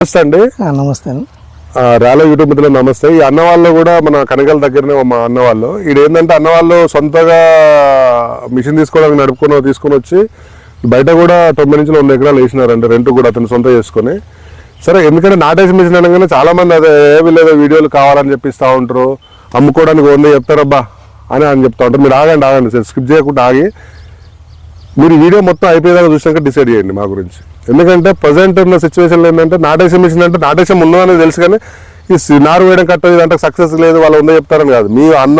నమస్తే రాలో యూట్యూబ్ మిత్రులు నమస్తే. ఈ అన్నవాళ్ళు కూడా మన కనగల దగ్గరనే మా అన్నవాళ్ళు. ఏంటంటే అన్నవాళ్ళు సొంతగా మిషన్ తీసుకోవడానికి తీసుకొని వచ్చి బయట కూడా 90 నుంచి 100 ఎకరాలు వేసినారంటే రెంట్ కూడా అతను సొంత చేసుకుని. సరే, ఎందుకంటే నాటేసి మిషన్ అనగానే చాలా మంది అదే వీళ్ళేదో వీడియోలు కావాలని చెప్పిస్తూ ఉంటారు, అమ్ముకోవడానికి 100 చెప్తారబ్బా అని చెప్తా ఉంటారు. మీరు ఆగండి స్కిప్ చేయకుండా ఆగి మీరు వీడియో మొత్తం అయిపోయేదాకా చూసాక డిసైడ్ చేయండి మా గురించి. ఎందుకంటే ప్రజెంట్ ఉన్న సిచ్యువేషన్లో ఏంటంటే నాటేసం మిషన్ అంటే నాటేసం ఉన్నదని తెలుసు, కానీ ఈ నారు వేయడం కట్టదు అంటే సక్సెస్ లేదు, వాళ్ళు ఉందో చెప్తారని కాదు. మీ అన్న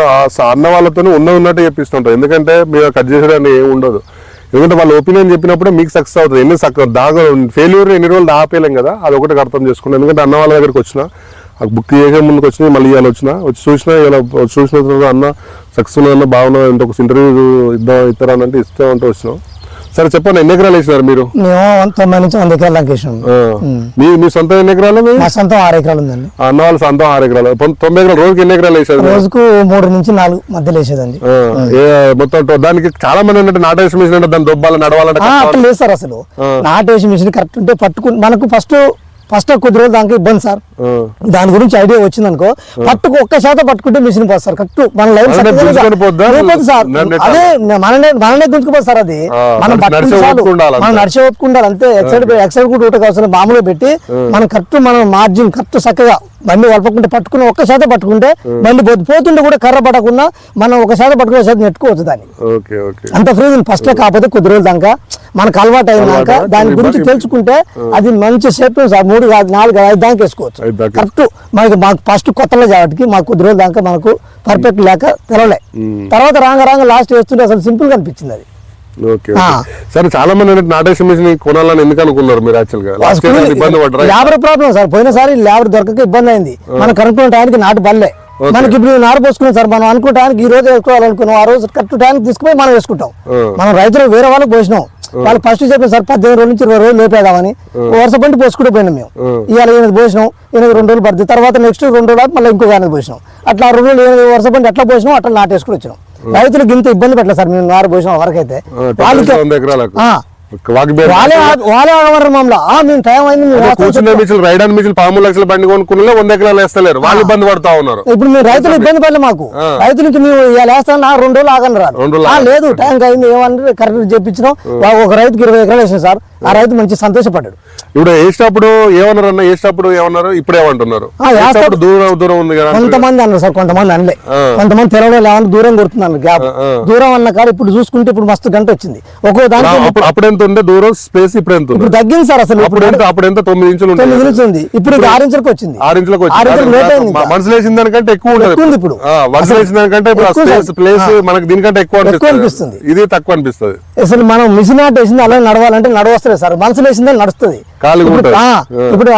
వాళ్ళతో ఉన్నట్టు చెప్పిస్తుంటారు. ఎందుకంటే మీరు కట్ చేసేదాన్ని ఏమి ఉండదు. ఎందుకంటే వాళ్ళ ఒపీనియన్ చెప్పినప్పుడు మీకు సక్సెస్ అవుతుంది. ఫెయిల్యూర్ ఎన్ని రోజులు ఆపేయలేం కదా, అది ఒకటి అర్థం చేసుకున్నాను. ఎందుకంటే అన్న వాళ్ళ దగ్గరికి వచ్చిన బుక్ చేసే ముందుకు వచ్చినా మళ్ళీ ఇవాళ వచ్చి చూసిన తర్వాత అన్న సక్సెస్ అన్న బాగున్నా అంటే ఒక ఇంటర్వ్యూ ఇస్తారని అంటే ఇస్తామంటే వచ్చినాం. సరే చెప్పండి, ఎన్ని ఎకరాలు వేసినారు మీరు? 90 నుంచి 100 ఎకరాలు దాకా వేసినాం. మీ సొంతం ఎన్ని ఎకరాలు? మా సొంతం 6 ఎకరాలు ఉందండి. అన్న వాళ్ళ సొంతం 6 ఎకరాలు. 90 ఎకరాలు రోజుకి ఎన్ని ఎకరాలు వేసారు? రోజుకు 3 నుంచి 4 మధ్యలో వేసేదండి. మొత్తం దానికి చాలా మంది అంటే నాటేసి మిషన్ అంటే దాన్ని దొబ్బాలి నడవాలంటే అట్లా లేదు సార్. అసలు నాటేసి మిషన్ కరెక్ట్ ఉంటే పట్టుకుని మనకు ఫస్ట్ కొద్ది రోజులు దానికి ఇబ్బంది సార్. దాని గురించి ఐడియా వచ్చింది అనుకో, ఒక్క శాతం పట్టుకుంటే మిషన్ పోదు సార్. కరెక్ట్ మన లైన్ సార్. అదే మననే గుంజుకుపోదు సార్. అది మనం మనం నడిచే ఒప్పుకుంటారు అంతే. ఎక్సైడ్ కూడా ఊట కావాల్సిన మామూలుగా పెట్టి మనం కరెక్ట్ మనం మార్జిన్ కరెక్ట్ చక్కగా బండి వలపకుంటే పట్టుకుని 1 శాతం పట్టుకుంటే బండి పోతుంటే కూడా కర్ర పడకుండా మనం 1 శాతం పట్టుకునే శాతం నెట్టుకోవచ్చు దాన్ని. అంత ఫ్రీ ఫస్ట్ కాకపోతే కొద్ది రోజులు దాకా మనకు అలవాటు అయినాక దాని గురించి తెలుసుకుంటే అది మంచి షేప్ 3 కాదు 4 5 దాకా వేసుకోవచ్చు. కరెక్ట్ మాకు ఫస్ట్ కొత్తలో కాబట్టి మాకు కొద్ది రోజులు దాకా మనకు పర్ఫెక్ట్ లేక తెలవలే. తర్వాత రాంగ లాస్ట్ వేస్తుంటే అసలు సింపుల్ గా అనిపించింది అది. సరే, చాలా మంది నాటేషన్ మిషన్ కొనాలని ఎందుకు అనుకున్నారు మీరు? Labour problem sir. పోయినసారి లేబర్ దొరకక ఇబ్బంది అయింది. మనం కనుక్కున్న టైంకి నాటు బల్లే. మనకి ఇప్పుడు నారు పోసుకున్నాం సార్. మనం అనుకున్న టైంకి ఈ రోజు వేసుకోవాలనుకున్నాం, ఆ రోజు కరెక్ట్ టైంకి తీసుకుపోయి మనం వేసుకుంటాం. మనం రైతులు వేరే వాళ్ళకి పోసినాం. వాళ్ళు ఫస్ట్ చెప్పారు సార్ 15 రోజుల నుంచి 20 రోజులు లేపేదామని. వరుస పండి పోసుకుంటూ పోయినాం మేము. ఇవాళ 8 పోసినాం, 8 2 రోజులు పడుతుంది. తర్వాత నెక్స్ట్ 2 రోజులు మళ్ళీ ఇంకొక 8 పోసినాం. అట్లా 2 రోజులు 8 వరుస పండి ఎట్లా పోసినాం అట్లా నాటేసుకుని వచ్చినాం. రైతులకు ఇంత ఇబ్బంది పెట్టలేదు సార్ మేము నారు పోసిన వరకైతే. వాళ్ళే ఆగమన్నారు మమ్మల్ని. మేము టైం అయింది ఇప్పుడు మేము రైతులు ఇబ్బంది పడలే. మాకు రైతులకి మేము ఇలా వేస్తాను 2 రోజులు ఆగని రాదు. లేదు టైం అయింది ఏమన్నా కరెక్ట్ చెప్పించినాం. ఒక రైతుకి 20 ఎకరాలు వేసాం సార్. ఆ రైతు మంచి సంతోషపడ్డాడు. ఇప్పుడు వేసినప్పుడు ఏమన్నారు అన్న? వేసినప్పుడు ఏమన్నారు? ఇప్పుడు ఏమంటున్నారు? దూరం ఉంది కదా కొంతమంది అన్నారు సార్, కొంతమంది అనలే. కొంతమంది తెలవలేదు ఏమన్నా దూరం కొడుతున్నాను గ్యాప్. దూరం అన్న కాదు. ఇప్పుడు చూసుకుంటే ఇప్పుడు మస్తు గంట వచ్చింది. ఒక్కో దానికి అప్పుడు ఎంత ఉండే దూరం స్పేస్ ఇప్పుడు ఎంత? ఇప్పుడు తగ్గింది సార్. అసలు అప్పుడు ఎంత 9 ఇంచులు ఉంది. ఇప్పుడు 6 ఇంచులకు వచ్చింది. 6 ఇంచులకు మనసులు వేసిన దానికంటే ఎక్కువ ఉంటుంది. ఇప్పుడు మనసులు వేసిన దానికంటే ప్లేస్ మనకి దీనికంటే ఎక్కువ అనిపిస్తుంది. ఇది తక్కువ అనిపిస్తుంది. అసలు మనం మిషన్ ఆట వేసింది అలా నడవాలంటే నడవస్తుంది సార్. మనసులు వేసిందే నడుస్తుంది. ఇప్పుడు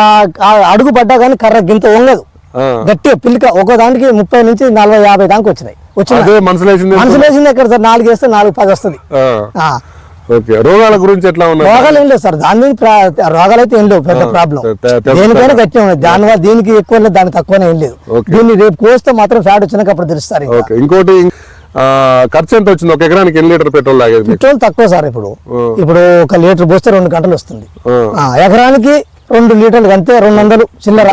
అడుగు పడ్డా కానీ కర్ర గింత వంగదు. గట్టిగా పిల్లిక ఒక దానికి 30 నుంచి 40 50 దాకా వచ్చినాయి. మనసులు వేసింది ఎక్కడ సార్? 4 వేస్తే 4 10 వస్తుంది. రోగాల గురించి ఎట్లా ఉన్నాయి? రోగాలు ఏం లేదు సార్. దాని రోగాలు అయితే ఏం లేవు. పెద్ద ప్రాబ్లం దేనికైనా గట్టిగా ఉన్నాయి. దానివల్ల దీనికి ఎక్కువ లేదు, దానికి తక్కువనే ఏం లేదు. దీన్ని రేపు కోస్తే మాత్రం ఫ్యాట్ వచ్చినాక అప్పుడు తెలుస్తారు. ఇంకోటి ఖర్చు ఎంత వచ్చింది? 1 ఎకరానికి ఎన్ని లీటర్ పెట్రోల్ తాగేది? పెట్రోల్ తక్కువ సార్. ఇప్పుడు 1 లీటర్ పోస్తే 2 గంటలు వస్తుంది. ఎకరానికి 2 లీటర్లు అంతే. 200 చిల్లర.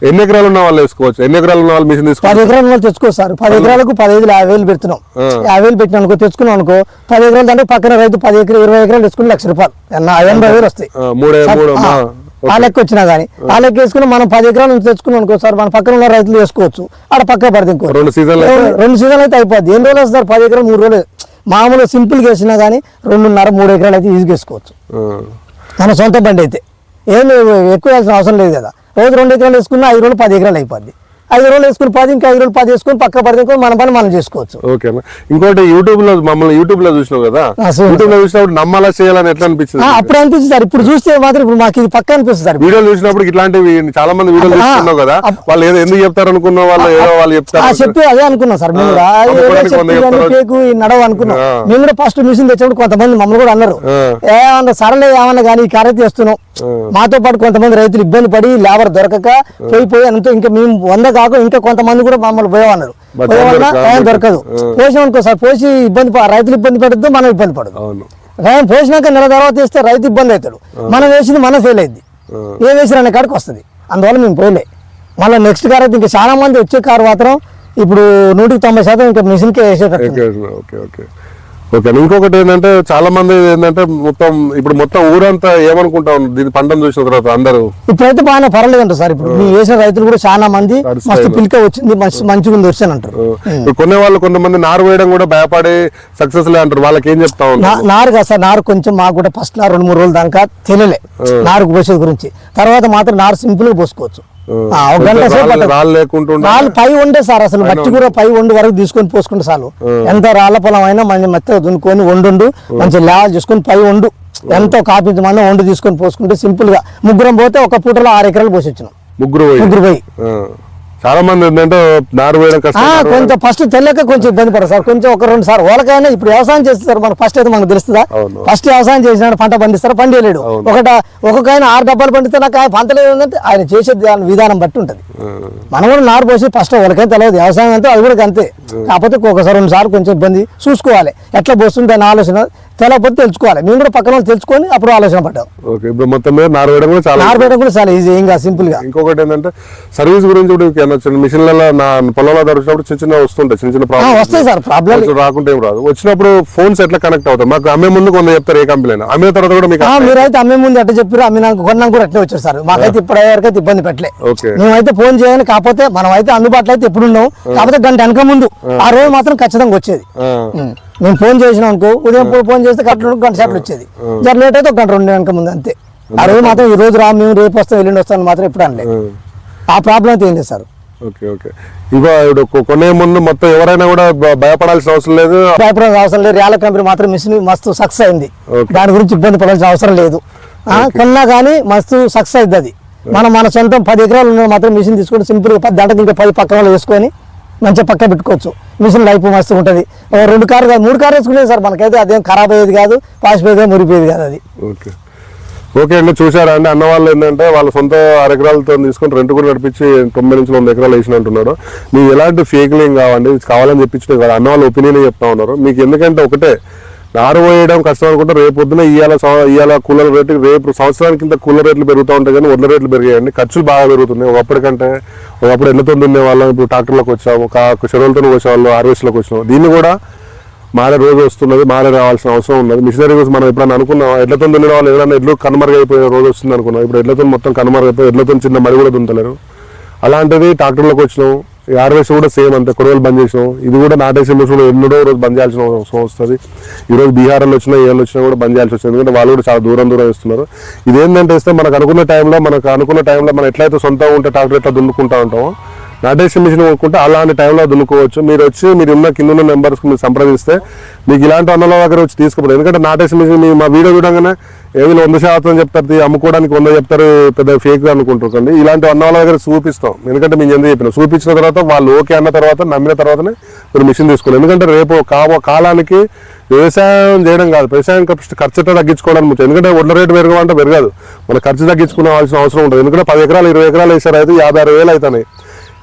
ఎన్ని ఎకరాలు ఉన్న వాళ్ళు వేసుకోవచ్చు? ఎన్ని ఎకరాలు ఉన్న వాళ్ళు మిషన్ తీసుకోవచ్చు? 10 ఎకరాల వాళ్ళు తెచ్చుకోవచ్చు సార్. 10 ఎకరాలకు 15,000 పెడుతున్నాం. 50,000 పెట్టినా అనుకో, తెచ్చుకున్నాం అనుకో 10 ఎకరాలు అంటే పక్కన రైతు 10 ఎకరాలు 20 ఎకరాలు తెచ్చుకుని ₹1,00,000 80,000 వస్తాయి. ఆ లెక్క వచ్చినా కానీ ఆ లెక్క వేసుకుని మనం 10 ఎకరాల నుంచి తెచ్చుకున్నాం అనుకో సార్, మన పక్కన ఉన్న రైతులు వేసుకోవచ్చు. ఆడ పక్క పడితే ఇంకో 2 సీజన్లు అయితే అయిపోద్ది. ఎన్ని రోజులు వస్తారు? 10 ఎకరాలు 3 రోజులు. మామూలుగా సింపుల్గా వేసినా కానీ 2.5-3 ఎకరాలు అయితే ఈజీగా వేసుకోవచ్చు. మన సొంత బండి అయితే ఏం ఎక్కువ వేయాల్సిన అవసరం లేదు కదా. రోజు 2 ఎకరాలు వేసుకున్నా 5 రోజులు 10 ఎకరాలు అయిపోద్ది. 5 రోజులు వేసుకుని 10 ఇంకా 5 రోజులు 10 వేసుకుని పక్క పడితే మన పని మనం చేసుకోవచ్చు. ఓకే. ఇంకోటి మమ్మల్ని యూట్యూబ్ లో చూసినావు కదా, యూట్యూబ్ లో చూసినప్పుడు నమ్మాలా చేయాలని ఎట్లా అనిపించింది? అప్పుడు అనిపించింది సార్. ఇప్పుడు చూస్తే మాత్రం ఇప్పుడు మాకు ఇది పక్క అనిపిస్తుంది సార్. వీడియోలు చూసినప్పుడు ఇట్లాంటివి చాలా మంది వీడియోలు చూస్తున్నావు కదా, వాళ్ళు ఏదో ఎందుకు చెప్తారు అనుకున్న వాళ్ళు ఏదో వాళ్ళు చెప్తారు చెప్పి అదే అనుకున్నాం సార్. మేము నడవ అనుకున్నాం. మేము కూడా ఫస్ట్ మిషన్ తెచ్చినప్పుడు కొంతమంది మమ్మల్ని కూడా అన్నారు, ఏమన్నా సరలే ఏమన్నా కానీ ఈ కార్యత చేస్తున్నాం. మాతో పాటు కొంతమంది రైతులు ఇబ్బంది పడి లేబర్ దొరకక పోయి అంతా ఇంకా మేము 100 కాక ఇంకా కొంతమంది కూడా మమ్మల్ని పోయేవన్నారు. పోయేవల్ల టైం దొరకదు. పోసామనుకో సార్, పోసి రైతులు ఇబ్బంది పడద్దు, మనం ఇబ్బంది పడదు. పోసినాక నెల తర్వాత వేస్తే రైతు ఇబ్బంది అవుతాడు, మనం వేసింది మనం ఫెయిల్ అయింది. ఏ వేసారు అనే కాడికి వస్తుంది. అందువల్ల మేము పోయలే. మళ్ళీ నెక్స్ట్ కార్ అయితే ఇంకా చాలా మంది వచ్చే కారు మాత్రం ఇప్పుడు 190% ఇంకా మిషన్కే వేసేటట్టు. Okay okay okay. ఇంకొకటి ఏంటంటే చాలా మంది ఏంటంటే మొత్తం ఊరంతా ఏమనుకుంటాం దీని పంటను చూసిన తర్వాత అందరూ ఇప్పుడైతే బాగానే పర్లేదంట సార్. ఇప్పుడు మేము వేసిన రైతులు కూడా చాలా మంది మస్తు పిలిక వచ్చింది, మంచిగా ఉంది వచ్చాను అంటారు. కొనే వాళ్ళు కొంతమంది నారు వేయడం కూడా భయపడి సక్సెస్ లే అంటారు. వాళ్ళకి ఏం చెప్తా ఉంటారు? నారు కాదు సార్, నారు కొంచెం మాకు కూడా ఫస్ట్ 2-3 రోజుల దాకా తెలియలే నారుకు పోసేది గురించి. తర్వాత మాత్రం నారు సింపుల్ గా పోసుకోవచ్చు. ఒక గంట సేపు రాళ్ళు పై ఉండే సార్, అసలు మట్టి కూడా పై వండు వరకు తీసుకొని పోసుకుంటే చాలు. ఎంత రాళ్ల పొలం అయినా మంచి మెత్తగా దున్నుకొని వండు మంచి లేవలు చేసుకొని పై వండు ఎంతో కాపించి మంది వండు తీసుకొని పోసుకుంటే సింపుల్ గా ముగ్గురం పోతే ఒక పూటలో 6 ఎకరాలు పోసి వచ్చినాం. ముగ్గురు పోయి చాలా మంది ఏంటంటే నారు వేయడం కష్టం. కొంచెం ఫస్ట్ తెలియక కొంచెం ఇబ్బంది పడదు సార్. కొంచెం 1-2 సార్లు వాళ్ళకైనా ఇప్పుడు వ్యవసాయం చేస్తారు మనకు ఫస్ట్ అయితే మనకు తెలుస్తుందా? ఫస్ట్ వ్యవసాయం చేసినాడు పంట పండిస్తారు, పండియలేడు. ఒక్కొక్కైనా 6 డబ్బాలు పండితే నాకు ఆయన పంట లేదు అంటే ఆయన చేసే విధానం బట్టి ఉంటుంది. మనం కూడా నారు పోసి ఫస్ట్ వాళ్ళకైనా తెలియదు వ్యవసాయం అంటే అది కూడా అంతే. కాకపోతే 1-2 సార్లు కొంచెం ఇబ్బంది చూసుకోవాలి, ఎట్లా పోస్తుంది అని ఆలోచన తెలియకపోతే తెలుసుకోవాలి. మేము కూడా పక్కన తెలుసుకొని అప్పుడు ఆలోచన పడ్డాం. ఇప్పుడు మొత్తం మీద నారు వేయడం కూడా చాలా ఈజీ, ఇంకా సింపుల్ గా. ఇంకొకటి ఏంటంటే సర్వీస్ గురించి మిషన్లలో పొలంలో దొరికినప్పుడు చిన్న వస్తుంటాయి, చిన్న ప్రాబ్లమ్ వస్తాయి సార్. ప్రాబ్లం రాకుంటే ఏం రాదు. వచ్చినప్పుడు ఫోన్స్ ఎట్లా కనెక్ట్ అవుతాయి? మాకు అమ్మే ముందు కొంత చెప్తారు ఏ కంపెనీ అయినా, అమ్మే తర్వాత కూడా మీకు మీరైతే అమ్మే ముందు ఎట్లా చెప్పారు, అమ్మినాక కొన్నాక కూడా అట్లే వచ్చారు సార్. మాకైతే ఇప్పటివరకు అయితే ఇబ్బంది పెట్టలే. మేమైతే ఫోన్ చేయాలి, కాకపోతే మనం అయితే అందుబాటులో అయితే ఎప్పుడు ఉన్నాం. కాకపోతే గంట వెనక ముందు ఆ రోజు మాత్రం ఖచ్చితంగా వచ్చేది. మేము ఫోన్ చేసినాం అనుకో, ఉదయం ఫోన్ చేస్తే గంట సేపలు వచ్చేది. జర లేట్ అయితే 1-2 వెనక ముందు అంతే. ఆ రోజు మాత్రం ఈ రోజు రా, మేము రేపు వస్తాం ఎల్లుండి వస్తాం మాత్రం ఎప్పుడు అనలేదు. ఆ ప్రాబ్లం అయితే ఏం లేదు సార్. Okay okay. ఇంకా కొనే ముందు మొత్తం ఎవరైనా కూడా భయపడాల్సిన అవసరం లేదు, భయపడాల్సిన అవసరం లేదు. రియల్ కంపెనీ మాత్రం మిషన్ మస్తు సక్సెస్ అయింది, దాని గురించి ఇబ్బంది పడాల్సిన అవసరం లేదు. కొన్నా కానీ మస్తు సక్సెస్ అయింది అది. మన సొంతం 10 ఎకరాలు ఉన్న మాత్రం మిషన్ తీసుకొని సింపుల్ గా 10 దాంట్లో ఇంకా 10 పక్కన వేసుకొని మంచిగా పక్క పెట్టుకోవచ్చు. మిషన్ లైఫ్ మస్తు ఉంటుంది. 2 కార్లు కాదు 3 కార్లు వేసుకునేది సార్. మనకైతే అదేం ఖరాబ్ అయ్యేది కాదు, పాసిపోయేది మురిపోయేది కాదు అది. ఓకే ఓకే అండి. చూసారా అండి, అన్న వాళ్ళు ఏంటంటే వాళ్ళ సొంత 6 ఎకరాలతో తీసుకొని రెంట్ కూడా నడిపించి 90 నుంచి 100 ఎకరాలు వేసిన అంటున్నారు. మీకు ఎలాంటి ఫేక్లు ఏం కావాలని చెప్పించడం కాదు, అన్న వాళ్ళ ఒపీనియన్ చెప్తా ఉన్నారు మీకు. ఎందుకంటే ఒకటే, నారు వేయడం కష్టం అనుకుంటే రేపు పొద్దున ఇవాళ కూలర్ రేటు, రేపు సంవత్సరానికి ఇంత కూలర్ రేట్లు పెరుగుతూ ఉంటాయి కానీ వడ్ల రేట్లు పెరిగాయండి. ఖర్చులు బాగా పెరుగుతున్నాయి. ఒకప్పుడు ఎన్నతో దున్నే వాళ్ళం, ఇప్పుడు ట్రాక్టర్లోకి వచ్చాము, చెరువులతో వచ్చేవాళ్ళు, హార్వెస్ట్లోకి వచ్చాము. దీన్ని కూడా మారే రోజు వస్తున్నది, మారే రావాల్సిన అవసరం ఉన్నది. మిషనరీ గురించి మనం ఎప్పుడైనా అనుకున్నాం, ఎడ్లతో దున్నిన వాళ్ళు ఏదైనా ఎడ్లు కనుమరుగైపోయే రోజు వస్తుంది అనుకున్నాం. ఇప్పుడు ఎడ్లతో మొత్తం కనుమరుగైపోయి ఎడ్లతో చిన్న మడి కూడా దుంతలేరు. అలాంటిది ట్రాక్టర్లోకి వచ్చినాం. ఈ హార్వెస్ట్ కూడా సేమ్ అంతే, కొడవలు బంద్ చేసినాం. ఇది కూడా నాటేసే మిషన్ ఎన్నడో రోజు బంద్ చేయాల్సిన అవసరం వస్తుంది. ఈరోజు బీహార్లో వచ్చినా ఏళ్ళు వచ్చినా కూడా బంద్ చేయాల్సి వస్తుంది, ఎందుకంటే వాళ్ళు కూడా చాలా దూరం ఇస్తున్నారు. ఇదేంటంటే ఇస్తే మనకు అనుకున్న టైంలో మనం ఎట్లయితే సొంతంగా ఉంటే ట్రాక్టర్ ఎట్లా దున్నుకుంటా ఉంటామో, నాటేసే మిషన్ కొనుక్కుంటే అలాంటి టైంలో దున్నుకోవచ్చు. మీరు కింద ఉన్న నెంబర్స్కి మీరు సంప్రదిస్తే మీకు ఇలాంటి అన్నల దగ్గర వచ్చి తీసుకుపోతారు. ఎందుకంటే నాటేసే మిషన్ మా వీడియో చూడగానే ఏదో 100% చెప్తారు, అమ్ముకోవడానికి 100 చెప్తారు, పెద్ద ఫేక్ అనుకుంటుంటండి. ఇలాంటి అన్న వాళ్ళ దగ్గర చూపిస్తాం. ఎందుకంటే మేము ఎందుకు చెప్పినా, చూపించిన తర్వాత వాళ్ళు ఓకే అన్న తర్వాత, నమ్మిన తర్వాతనే మీరు మిషన్ తీసుకోవాలి. ఎందుకంటే రేపు కాలానికి వ్యవసాయం చేయడం కాదు, వ్యవసాయం ఖర్చు తగ్గించుకోవడానికి ముఖ్యం. ఎందుకంటే వడ్ల రేటు పెరగమంటే పెరగదు, మన ఖర్చు తగ్గించుకోవాల్సిన అవసరం ఉంటుంది. ఎందుకంటే 10 ఎకరాలు 20 ఎకరాలు వేసారు అయితే 56,000 అవుతున్నాయి.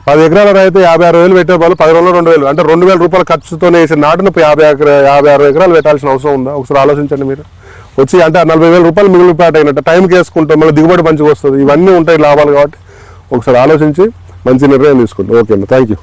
10 ఎకరాల రైతు 56,000 పెట్టే వాళ్ళు 10 రోజుల్లో 2,000 అంటే 2,000 రూపాయల ఖర్చుతో వేసిన నాటును 56 ఎకరాలు పెట్టాల్సిన అవసరం ఉందా? ఒకసారి ఆలోచించండి మీరు. వచ్చి అంటే 40,000 రూపాయలు మిగిలిపాటు అయినట్టు టైంకి వేసుకుంటాం, మళ్ళీ దిగుబడి మంచిగా వస్తుంది. ఇవన్నీ ఉంటాయి లాభాలు. కాబట్టి ఒకసారి ఆలోచించి మంచి నిర్ణయం తీసుకుంటాం. ఓకే అండి, థ్యాంక్ యూ.